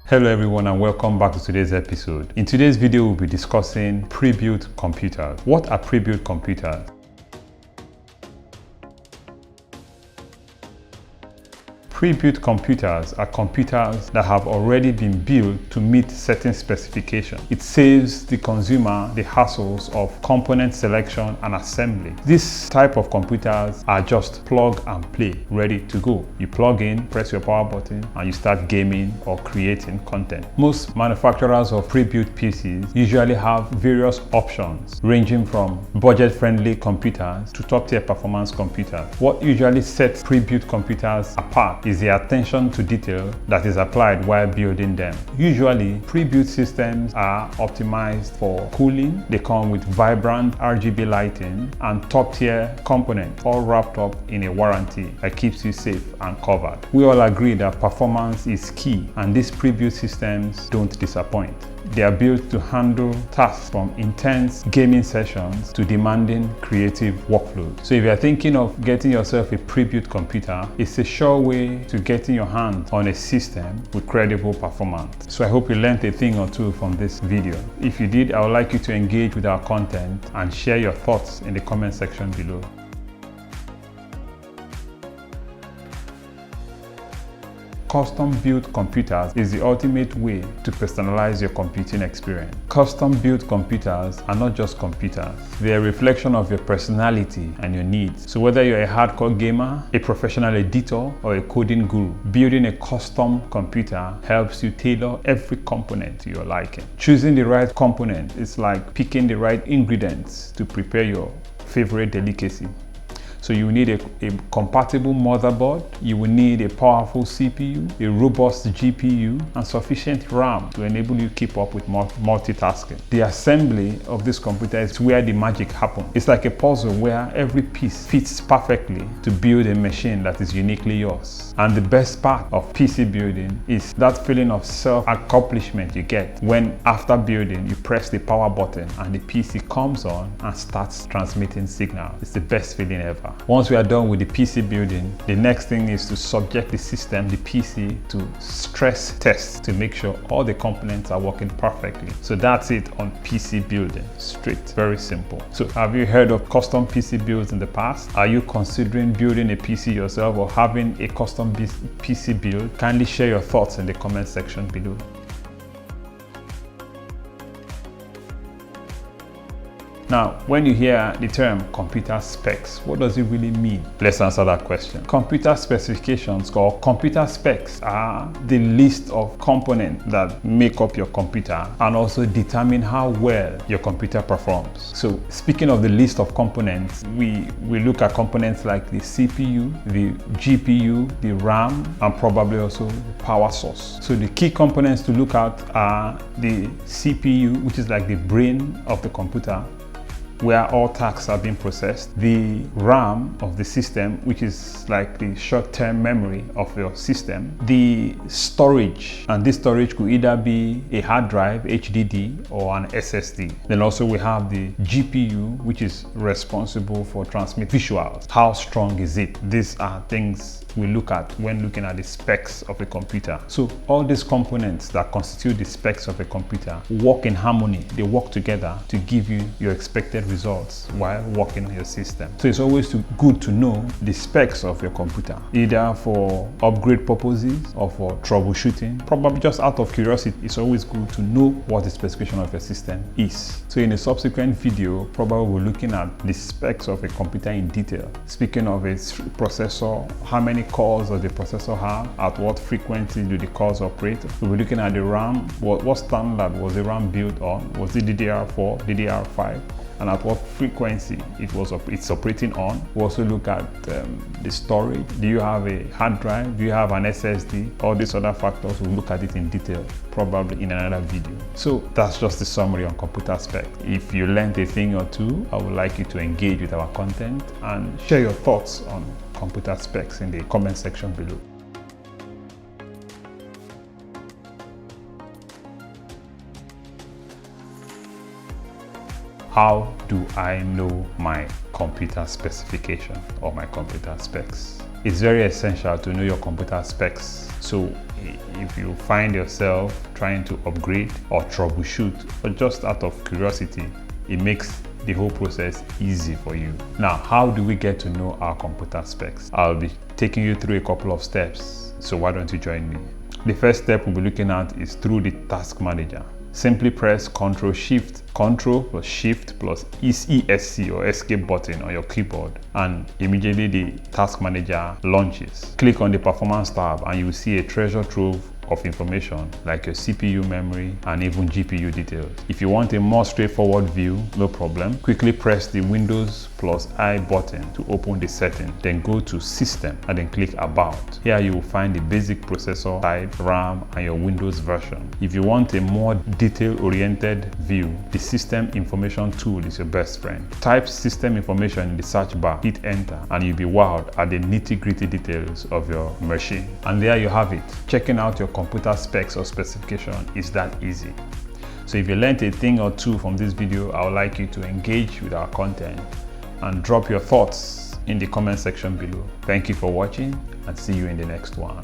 Hello everyone and welcome back to today's episode. In today's video, we'll be discussing pre-built computers. What are pre-built computers? Pre-built computers are computers that have already been built to meet certain specifications. It saves the consumer the hassles of component selection and assembly. This type of computers are just plug and play, ready to go. You plug in, press your power button, and you start gaming or creating content. Most manufacturers of pre-built PCs usually have various options, ranging from budget-friendly computers to top-tier performance computers. What usually sets pre-built computers apart is the attention to detail that is applied while building them. Usually, pre-built systems are optimized for cooling. They come with vibrant RGB lighting and top-tier components, all wrapped up in a warranty that keeps you safe and covered. We all agree that performance is key, and these pre-built systems don't disappoint. They are built to handle tasks from intense gaming sessions to demanding creative workflows. So if you're thinking of getting yourself a pre-built computer, it's a sure way to getting your hands on a system with credible performance. So I hope you learned a thing or two from this video. If you did, I would like you to engage with our content and share your thoughts in the comment section below. Custom-built computers is the ultimate way to personalize your computing experience. Custom-built computers are not just computers. They are a reflection of your personality and your needs. So whether you're a hardcore gamer, a professional editor, or a coding guru, building a custom computer helps you tailor every component to your liking. Choosing the right component is like picking the right ingredients to prepare your favorite delicacy. So you will need a compatible motherboard, you will need a powerful CPU, a robust GPU, and sufficient RAM to enable you to keep up with multitasking. The assembly of this computer is where the magic happens. It's like a puzzle where every piece fits perfectly to build a machine that is uniquely yours. And the best part of PC building is that feeling of self-accomplishment you get when, after building, you press the power button and the PC comes on and starts transmitting signal. It's the best feeling ever. Once we are done with the PC building, the next thing is to subject the system, the PC, to stress tests to make sure all the components are working perfectly. So that's it on PC building. Straight, very simple. So have you heard of custom PC builds in the past? Are you considering building a PC yourself or having a custom PC build? Kindly share your thoughts in the comment section below. Now, when you hear the term computer specs, what does it really mean? Let's answer that question. Computer specifications or computer specs are the list of components that make up your computer and also determine how well your computer performs. So speaking of the list of components, we look at components like the CPU, the GPU, the RAM, and probably also the power source. So the key components to look at are the CPU, which is like the brain of the computer, where all tasks are being processed, the RAM of the system, which is like the short-term memory of your system, the storage, and this storage could either be a hard drive, HDD, or an SSD. Then also we have the GPU, which is responsible for transmitting visuals. How strong is it? These are things we look at when looking at the specs of a computer. So all these components that constitute the specs of a computer work in harmony. They work together to give you your expected results while working on your system. So it's always good to know the specs of your computer, either for upgrade purposes or for troubleshooting. Probably just out of curiosity, it's always good to know what the specification of your system is. So in a subsequent video, probably we're looking at the specs of a computer in detail. Speaking of a processor, how many cores does the processor have, at what frequency do the cores operate. We'll be looking at the RAM, what standard was the RAM built on, was it DDR4, DDR5, and at what frequency it's operating on. We'll also look at the storage. Do you have a hard drive? Do you have an SSD? All these other factors, we'll look at it in detail, probably in another video. So that's just the summary on computer spec. If you learned a thing or two, I would like you to engage with our content and share your thoughts on computer specs in the comment section below. How do I know my computer specification or my computer specs? It's very essential to know your computer specs. So if you find yourself trying to upgrade or troubleshoot, or just out of curiosity, it makes the whole process easy for you. Now, how do we get to know our computer specs? I'll be taking you through a couple of steps, so why don't you join me? The first step we'll be looking at is through the task manager. Simply press Ctrl plus Shift plus ESC or escape button on your keyboard, and immediately the task manager launches. Click on the performance tab and you will see a treasure trove of information like your CPU memory and even GPU details. If you want a more straightforward view, no problem. Quickly press the Windows plus I button to open the setting. Then go to System and then click About. Here you will find the basic processor type, RAM, and your Windows version. If you want a more detail-oriented view, the System Information tool is your best friend. Type System Information in the search bar, hit Enter, and you'll be wowed at the nitty-gritty details of your machine. And there you have it. Checking out your computer specs or specification is that easy. So if you learned a thing or two from this video, I would like you to engage with our content and drop your thoughts in the comment section below. Thank you for watching, and see you in the next one.